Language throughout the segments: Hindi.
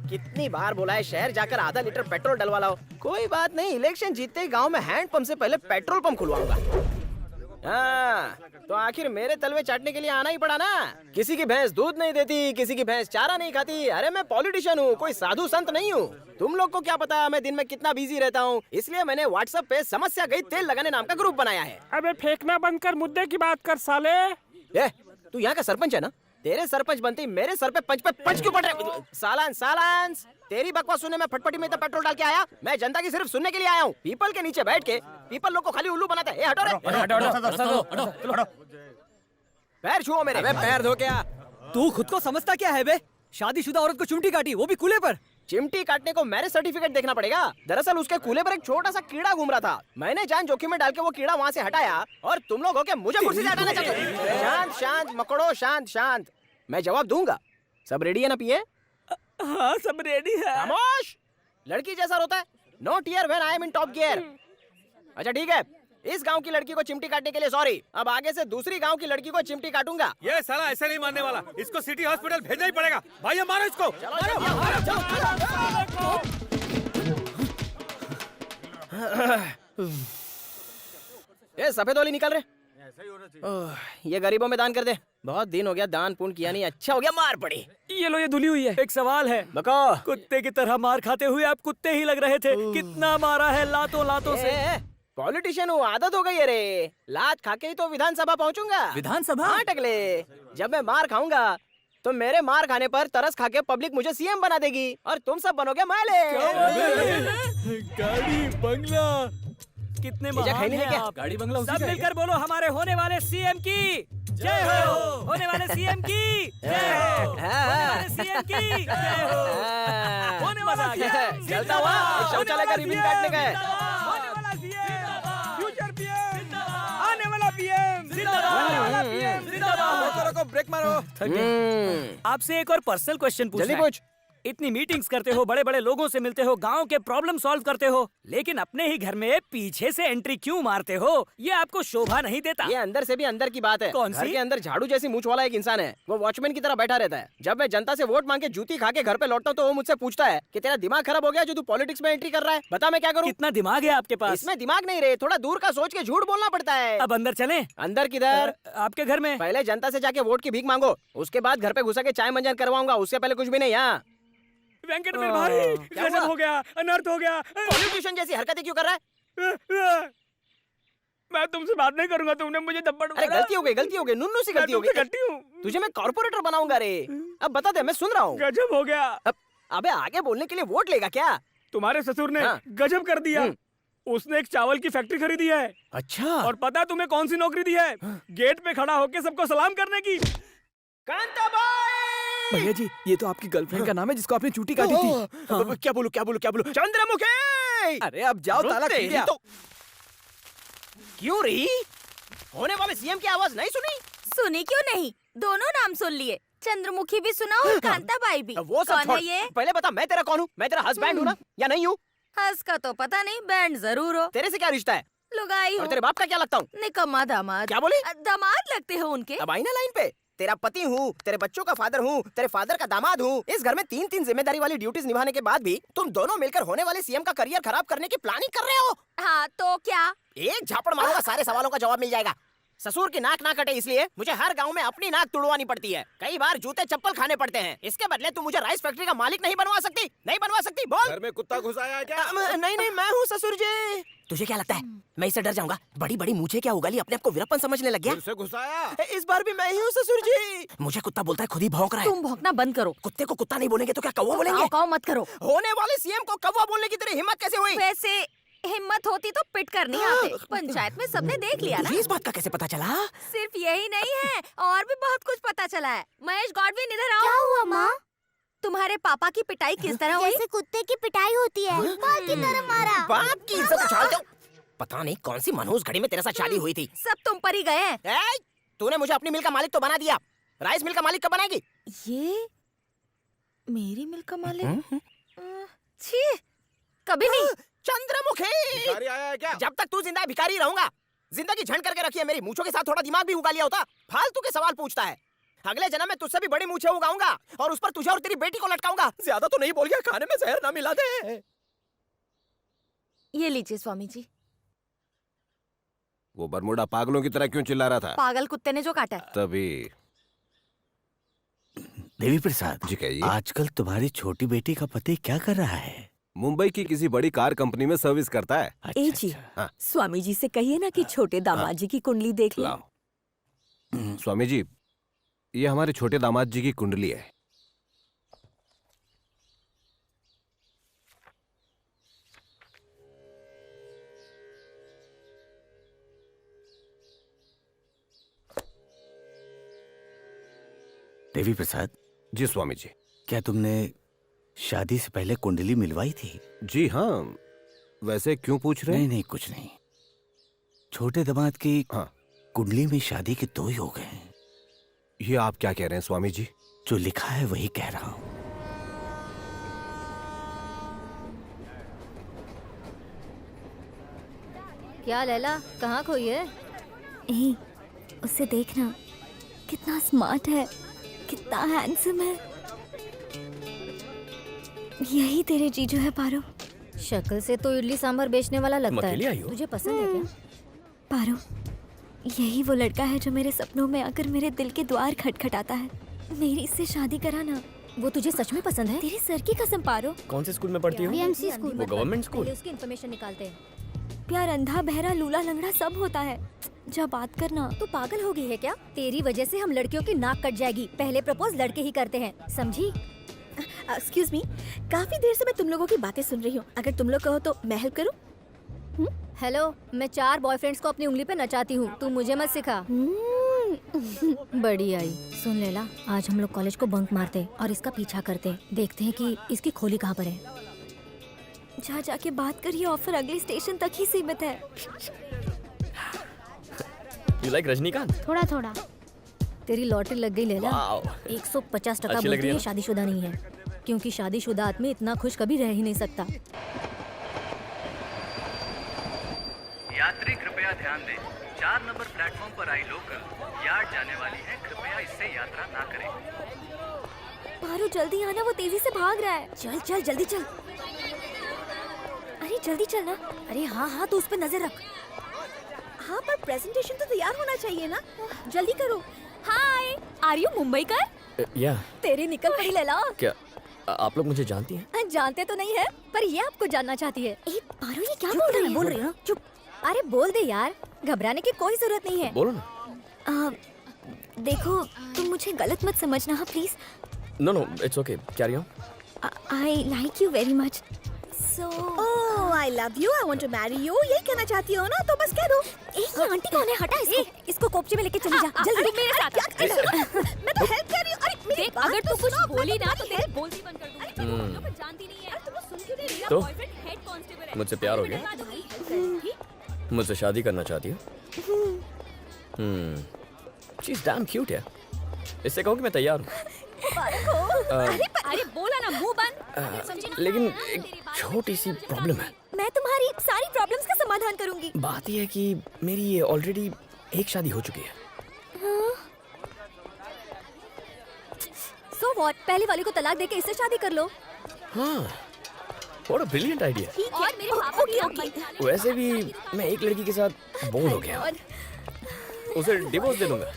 कितनी बार बोला है शहर जाकर आधा लीटर पेट्रोल डलवा लाओ। कोई बात नहीं, इलेक्शन जीतते ही गांव में हैंड पंप से पहले पेट्रोल पंप खुलवाऊंगा। हाँ, तो आखिर मेरे तलवे चाटने के लिए आना ही पड़ा ना। किसी की भैंस दूध नहीं देती, किसी की भैंस चारा नहीं खाती। अरे मैं पॉलिटिशियन हूँ, कोई साधु संत नहीं हूँ। तुम लोग को क्या पता मैं दिन में कितना बिजी रहता हूँ, इसलिए मैंने व्हाट्सएप पे समस्या गई तेल लगाने नाम का ग्रुप बनाया है। अबे फेंकना बंद कर, मुद्दे की बात कर साले। तू यहाँ का सरपंच है ना? तेरे सरपंच बनती मेरे सर पे पंच क्यों पड़ रहे? सालांस तेरी बकवास सुनने में फटफटी में तो पेट्रोल डाल के आया। मैं जनता की सिर्फ सुनने के लिए आया हूँ। पीपल के नीचे बैठ के पीपल लोग को खाली उल्लू बनाता है। हटो रे, पैर छुओ मेरे। पैर धो क्या? तू खुद को समझता क्या है बे? शादीशुदा औरत को चिमटी काटी, वो भी कूले पर। चिमटी काटने को मैरिज सर्टिफिकेट देखना पड़ेगा। दरअसल उसके कूले पर एक छोटा सा कीड़ा घूम रहा था। मैंने जान जोखिम में डाल के वो कीड़ा वहाँ से हटाया और तुम लोग हो के मुझे कुर्सी से हटाना चाहते हो। शांत मकड़ो, शांत। मैं जवाब दूंगा। सब रेडी है ना पिए? हाँ सब रेडी है। खामोश, लड़की जैसा रोता है। No tear when I am in top gear. अच्छा ठीक है, इस गांव की लड़की को चिमटी काटने के लिए सॉरी। अब आगे से दूसरी गांव की लड़की को चिमटी काटूंगा। ये साला ऐसे नहीं मानने वाला, इसको सिटी हॉस्पिटल भेजना ही पड़ेगा। भाई मारो इसको। ये सफेद वाली निकल रहे। ये गरीबों में दान कर दे। बहुत दिन हो गया दान पुण्य किया नहीं। अच्छा हो गया मार पड़ी। ये लो, ये धुली हुई है। एक सवाल है, बको। कुत्ते की तरह मार खाते हुए आप कुत्ते ही लग रहे थे। कितना मारा है लातों से? पॉलिटिशियन हूँ, आदत हो गई है रे। लात खा के ही तो विधानसभा पहुँचूंगा। विधानसभा? हाँ टकले, जब मैं मार खाऊंगा तो मेरे मार खाने पर तरस खा के पब्लिक मुझे सीएम बना देगी और तुम सब बनोगे मैले। गाड़ी बंगला, कितने महान हैं आप। गाड़ी बंगला उसी सब का है मिलकर बोलो हमारे होने वाले सीएम की जय हो। होने वाले सीएम की जय हो। होने वाले सीएम की जय हो। होने वाला सीएम चलता हुआ शौचालय का रिबन काटने का है। होने वाला सीएम, फ्यूचर पीएम, आने वाला पीएम जिंदाबाद। को ब्रेक मारो। आपसे एक और पर्सनल क्वेश्चन जल्दी पूछना है। पूछ। इतनी मीटिंग्स करते हो, बड़े बड़े लोगों से मिलते हो, गांव के प्रॉब्लम सॉल्व करते हो, लेकिन अपने ही घर में पीछे से एंट्री क्यों मारते हो? ये आपको शोभा नहीं देता। ये अंदर से भी अंदर की बात है। कौन सी? घर के अंदर झाड़ू जैसी मूंछ वाला एक इंसान है। वो वॉचमैन की तरह बैठा रहता है। जब मैं जनता से वोट मांग के जूती खा के घर पे लौटता हूँ तो वो मुझसे पूछता है कि तेरा दिमाग खराब हो गया जो तू पॉलिटिक्स में एंट्री कर रहा है। बता मैं क्या करूँ? कितना दिमाग है आपके पास? इसमें दिमाग नहीं रहे, थोड़ा दूर का सोच के झूठ बोलना पड़ता है। अब अंदर चलें? अंदर किधर? आपके घर में। पहले जनता से जाके वोट की भीख मांगो, उसके बाद घर पे घुसा के चाय मंजन करवाऊंगा। उससे पहले कुछ भी नहीं। यहाँ वेंकट मेरे भाई, क्या गजब हुआ? हो गया, अनर्थ हो गया। पॉलिटिशियन जैसी हरकतें क्यों कर रहा है? मैं तुमसे बात नहीं करूंगा, तुमने मुझे थप्पड़ अरे गलती हो गई, नुन्नू सी गलती हो गई। करती हूँ। तुझे मैं कॉर्पोरेटर बनाऊंगा रे। अब बता दे, मैं सुन रहा हूँ। गजब हो गया। अबे आगे बोलने के लिए वोट लेगा क्या? तुम्हारे ससुर ने हाँ। गजब कर दिया। उसने एक चावल की फैक्ट्री खरीदी है। अच्छा। और पता है तुम्हें कौन सी नौकरी दी है? गेट पे खड़ा होके सबको सलाम करने की। भैया जी, ये तो आपकी गर्लफ्रेंड का नाम है जिसको आपने चूटी काटी थी। हाँ। क्या बोलूं? चंद्रमुखी। अरे अब जाओ, ताला खुल गया। क्यों रही? होने वाले सीएम की आवाज नहीं सुनी? सुनी क्यों नहीं? दोनों नाम सुन लिए। चंद्रमुखी भी सुना और कांताबाई भी। वो सब कौन छोड़। है ये? पहले बता मैं तेरा कौन हूँ? मैं तेरा हस्बैंड हूँ ना या नहीं हूँ? हंस का तो पता नहीं, बैंड जरूर हो। तेरे से क्या रिश्ता है? लुगाई और हो। तेरे बाप का क्या लगता हूँ? निकम्मा दामाद। क्या बोली? दामाद लगते हो उनके। अब आई ना लाइन पे। तेरा पति हूँ, तेरे बच्चों का फादर हूँ, तेरे फादर का दामाद हूँ। इस घर में 3-3 जिम्मेदारी वाली ड्यूटीज निभाने के बाद भी तुम दोनों मिलकर होने वाले सीएम का करियर खराब करने की प्लानिंग कर रहे हो। हाँ तो क्या? एक झापड़ मारूंगा, सारे सवालों का जवाब मिल जाएगा। ससुर की नाक ना कटे इसलिए मुझे हर गांव में अपनी नाक तुड़वानी पड़ती है। कई बार जूते चप्पल खाने पड़ते हैं। इसके बदले तू मुझे राइस फैक्ट्री का मालिक नहीं बनवा सकती? नहीं बनवा सकती? बोल। घर में कुत्ता घुसाया है क्या? नहीं, मैं हूँ ससुर जी। तुझे क्या लगता है मैं इससे डर जाऊंगा? बड़ी बड़ी मूछें क्या उगाली, अपने आप को वीरप्पन समझने लग गया। फिर से घुसाया? इस बार भी मैं ही हूँ ससुर जी। मुझे कुत्ता बोलता है, खुद ही भौंक रहा है। तुम भौंकना बंद करो। कुत्ते को कुत्ता नहीं बोलेंगे तो क्या कौवा बोलेंगे? काव मत करो। होने वाले सीएम को कौवा बोलने की तेरी हिम्मत कैसे हुई? वैसे हिम्मत होती तो पिट कर नहीं आते। पंचायत में सबने देख लिया ना। तुझे इस बात का कैसे पता चला? सिर्फ यही नहीं है, और भी बहुत कुछ पता चला है। महेश गॉडविन इधर आओ। क्या हुआ माँ? तुम्हारे पापा की पिटाई किस तरह हुई? जैसे कुत्ते की पिटाई होती है, बाल की तरह मारा। बाप की इज्जत उछालते हो। पता नहीं कौन सी मनहूस घड़ी में तेरे साथ शादी हुई थी। सब तुम पर ही गए हैं। तूने मुझे अपनी मिल का मालिक तो बना दिया। राइस मिल का मालिक कब बनाएगी? ये मेरी मिल का मालिक? छी, कभी नहीं। चंद्रमुखी, भिखारी आया है क्या? जब तक तू जिंदा है भिखारी रहूंगा। जिंदगी झंड करके रखी है मेरी। मूंछों के साथ थोड़ा दिमाग भी उगा लिया होता। फालतू के सवाल पूछता है। अगले जन्म में तुझसे भी बड़ी मूछें उगाऊंगा और उस पर तुझे और तेरी बेटी को लटकाऊंगा। ज्यादा तो नहीं बोल गया, खाने में जहर ना मिला दे। ये लीजिए स्वामी जी। वो बरमूडा पागलों की तरह क्यों चिल्ला रहा था? पागल कुत्ते ने जो काटा है। तभी। देवी प्रसाद जी कहिए। आजकल तुम्हारी छोटी बेटी का पति क्या कर रहा है? मुंबई की किसी बड़ी कार कंपनी में सर्विस करता है। ए जी, हाँ। स्वामी जी से कहिए ना कि छोटे दामाद जी की कुंडली देख लो। लाओ। स्वामी जी, ये हमारे छोटे दामाद जी की कुंडली है। देवी प्रसाद जी स्वामी जी। क्या तुमने शादी से पहले कुंडली मिलवाई थी? जी हाँ। वैसे क्यों पूछ रहे नहीं हैं? नहीं कुछ नहीं। छोटे दामाद की हाँ। कुंडली में शादी के 2 योग हैं। ये आप क्या कह रहे हैं स्वामी जी? जो लिखा है वही कह रहा हूँ। क्या लैला, कहाँ खोई है? ए, उसे देखना, कितना स्मार्ट है, कितना हैंडसम है। यही तेरे जीजू है पारो। शक्ल से तो इडली सांभर बेचने वाला लगता अकेली है। आई हो? तुझे पसंद है क्या? पारो, यही वो लड़का है जो मेरे सपनों में आकर मेरे दिल के द्वार खटखटाता है। मेरी इससे शादी कराना। वो तुझे सच में पसंद है? तेरे सर की कसम पारो। कौन से स्कूल में पढ़ती हो? BMC school. वो गवर्नमेंट स्कूल? पहले उसकी इन्फॉर्मेशन निकालते हैं। प्यार अंधा बहरा लूला लंगड़ा सब होता है। जा बात करना। तू पागल हो गई है क्या? तेरी वजह से हम लड़कियों की नाक कट जाएगी। पहले प्रपोज लड़के ही करते हैं, समझी? एक्सक्यूज मी, काफी देर से मैं तुम लोगों की बातें सुन रही हूँ। अगर तुम लोग कहो तो मैं हेल्प करूँ? हेलो, मैं 4 बॉयफ्रेंड्स को अपनी उंगली पे नचाती हूँ, तू मुझे मत सिखा। बड़ी आई। सुन लेला, आज हम लोग कॉलेज को बंक मारते और इसका पीछा करते, देखते हैं कि इसकी खोली कहाँ पर है। जा जाके बात कर, ये ऑफर अगले स्टेशन तक ही सीमित है। You like Rajinikanth? थोड़ा थोड़ा। तेरी लॉटरी लग गई लेला। वाओ। 150% अच्छी लग बोलती रही है है ना? शादीशुदा नहीं है, क्योंकि शादीशुदा आदमी इतना खुश कभी रह ही नहीं सकता। यात्री कृपया ध्यान दें, 4 नंबर प्लेटफॉर्म पर आई लोकल यार्ड जाने वाली है। कृपया इससे यात्रा ना करें। पारो जल्दी आना, वो तेजी से भाग रहा है। चल चल जल्दी चल। अरे जल्दी चलना। अरे हाँ हाँ, तू उस पर नजर रख। हाँ, पर प्रेजेंटेशन तो तैयार होना चाहिए ना। जल्दी करो। हाय, आर यू मुंबई कर? या तेरी निकल पड़ी लेला। क्या आप लोग मुझे जानती हैं? जानते तो नहीं है, पर ये आपको जानना चाहती है। ए, पारो ये क्या बोल रही है? बोल रही हो? चुप। अरे बोल दे यार, घबराने की कोई जरूरत नहीं है। बोलो ना। देखो, तुम मुझे गलत मत समझना हाँ please. No no, it's okay, carry on. I like you very much. So oh, I love you, I want to marry you, यही कहना चाहती हो ना? तो बस कह दो। ये आंटी कौन है? हटा इसको। इसको कोपचे में लेके चली जा, जल्दी मेरे साथ। मैं तो हेल्प कर रही हूँ। अरे मेरी बात अगर तो तू कुछ सुनो। बोली ना तो तेरे बोलती बंद कर दूंगी। जानती नहीं है। तुम सुन क्यों नहीं रही? तो बॉयफ्रेंड हेड कांस्टेबल है। मुझसे प्यार हो गया? मुझसे शादी करना चाहती हो? शी इज डैम क्यूट है। इससे कहो कि मैं तैयार हूँ। अरे बोला ना, मुंह बंद। लेकिन एक छोटी सी प्रॉब्लम है। मैं तुम्हारी सारी प्रॉब्लम्स का समाधान करूंगी। बात यह है कि मेरी ये ऑलरेडी एक शादी हो चुकी है। सो व्हाट, पहले वाली को तलाक देके इससे शादी कर लो। हाँ, व्हाट अ ब्रिलियंट आइडिया। और मेरे पापा की आंखें। वैसे भी मैं एक लड़की के साथ बोर हो गया हूँ। उसे डिवोर्स दे दूंगा।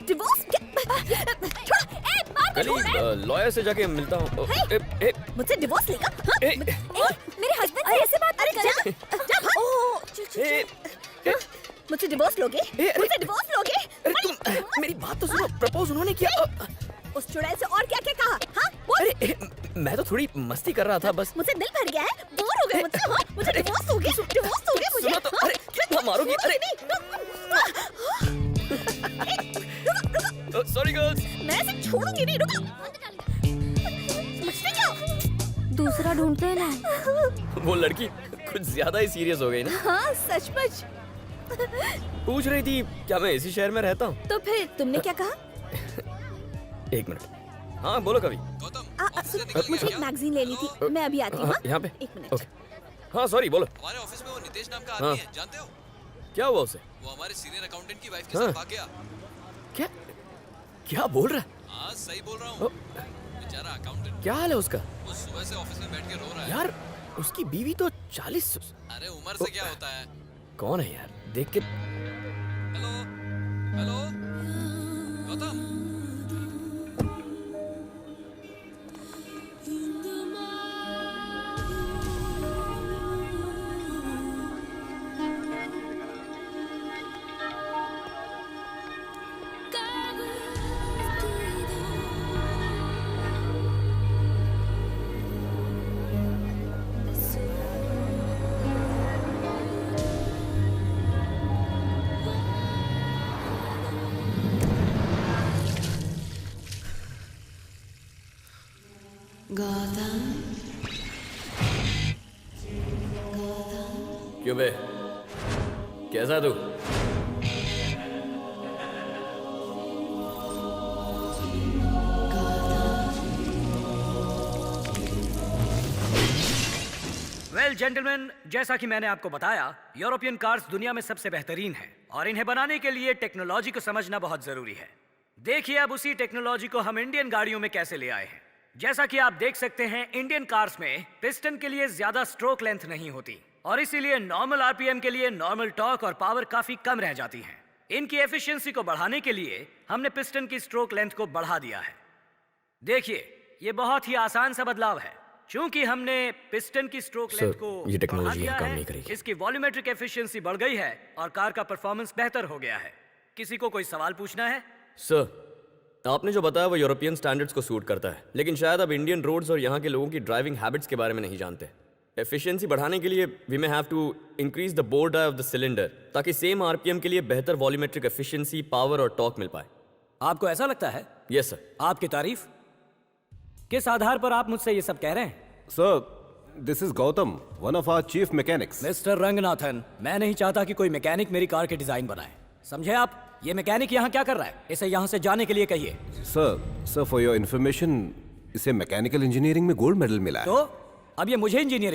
डिवोर्स? कल ही लॉयर से जाके मिलता हूँ। मुझसे डिवोर्स लेगा? हाँ? मेरे हस्बैंड से ऐसे बात अरे जा, जा। ओह, मुझसे डिवोर्स लोगे? मुझसे डिवोर्स लोगे? अरे तुम मेरी बात तो सुनो। प्रपोज उन्होंने किया। उस चुड़ैल से और क्या क्या कहा? हाँ, बोल। अरे मैं तो थोड़ी मस्ती कर रहा था बस। मुझसे दिल भर गया है, बोर हो गए मुझसे। हाँ, मुझे डिवोर्स दोगे? डिवोर्स दोगे मुझे? सुनो तो, हाँ? अरे कितना मारोगी? अरे सॉरी गर्ल्स। मैं ऐसे छोड़ूंगी नहीं, रुको। मुझसे क्या? दूसरा ढूंढते हैं ना। वो लड़की कुछ ज्यादा ही सीरियस हो गई ना। हाँ, सचमुच। पूछ रही थी क्या मैं इसी शहर में रहता हूँ। तो फिर तुमने क्या कहा? 1 मिनट। हाँ बोलो कभी। मुझे एक मैगजीन लेनी थी, मैं अभी आती हूँ। हाँ? यहाँ पे। 1 मिनट। ओके। हाँ सॉरी बोलो। हमारे ऑफिस में वो नितेश नाम का हाँ। आदमी है, जानते हो? क्या हुआ उसे? वो हमारे सीनियर अकाउंटेंट की वाइफ के हाँ। साथ भाग गया। क्या? क्या बोल रहा है? हाँ सही बोल रहा हूँ। बेचारा अकाउंटेंट, क्या हाल है उसका? वो सुबह से ऑफिस में बैठ के रो रहा है। यार उसकी बीवी तो 40। अरे उम्र से क्या होता है। कौन है यार? देख के हेलो हेलो गौतम। क्यों बे, कैसा तू? वेल जेंटलमैन, जैसा कि मैंने आपको बताया, यूरोपियन कार्स दुनिया में सबसे बेहतरीन हैं और इन्हें बनाने के लिए टेक्नोलॉजी को समझना बहुत जरूरी है। देखिए अब उसी टेक्नोलॉजी को हम इंडियन गाड़ियों में कैसे ले आए हैं। जैसा कि आप देख सकते हैं, इंडियन कार्स में पिस्टन के लिए ज्यादा स्ट्रोक लेंथ नहीं होती और इसीलिए नॉर्मल आरपीएम के लिए नॉर्मल टॉर्क और पावर काफी कम रह जाती है। इनकी एफिशिएंसी को बढ़ाने के लिए हमने पिस्टन की स्ट्रोक लेंथ को बढ़ा दिया है। देखिए ये बहुत ही आसान सा बदलाव है। चूंकि हमने पिस्टन की स्ट्रोक लेंथ को ये टेक्नोलॉजी बढ़ा दिया यहाँ काम है, नहीं करेगी। इसकी वॉल्यूमेट्रिक एफिशिएंसी बढ़ गई है और कार का परफॉर्मेंस बेहतर हो गया है। किसी को कोई सवाल पूछना है? सर, आपने जो बताया वो यूरोपियन स्टैंडर्ड्स को सूट करता है, लेकिन शायद अब इंडियन रोड्स और यहाँ के लोगों की ड्राइविंग हैबिट्स के बारे में नहीं जानते। एफिशिएंसी बढ़ाने के लिए we may have to increase the bore dia of the cylinder ताकि सेम आरपीएम के लिए बेहतर वॉल्यूमेट्रिक एफिशिएंसी, पावर और टॉर्क मिल पाए। आपको ऐसा लगता है? Yes sir. आपकी तारीफ किस आधार पर आप मुझसे ये सब कह रहे हैं? Sir, this is Gautam, one of our chief mechanics. Mister Ranganathan, मैं नहीं चाहता कि कोई मैकेनिक मेरी कार के डिजाइन बनाए। समझे आप? ये मैकेनिक यहाँ क्या कर रहा है? इसे यहाँ से जाने के लिए कहिए। सर फॉर योर इन्फॉर्मेशन, इसे मैकेनिकल इंजीनियरिंग में गोल्ड मेडल मिला है। तो अब ये मुझे इंजीनियरिंग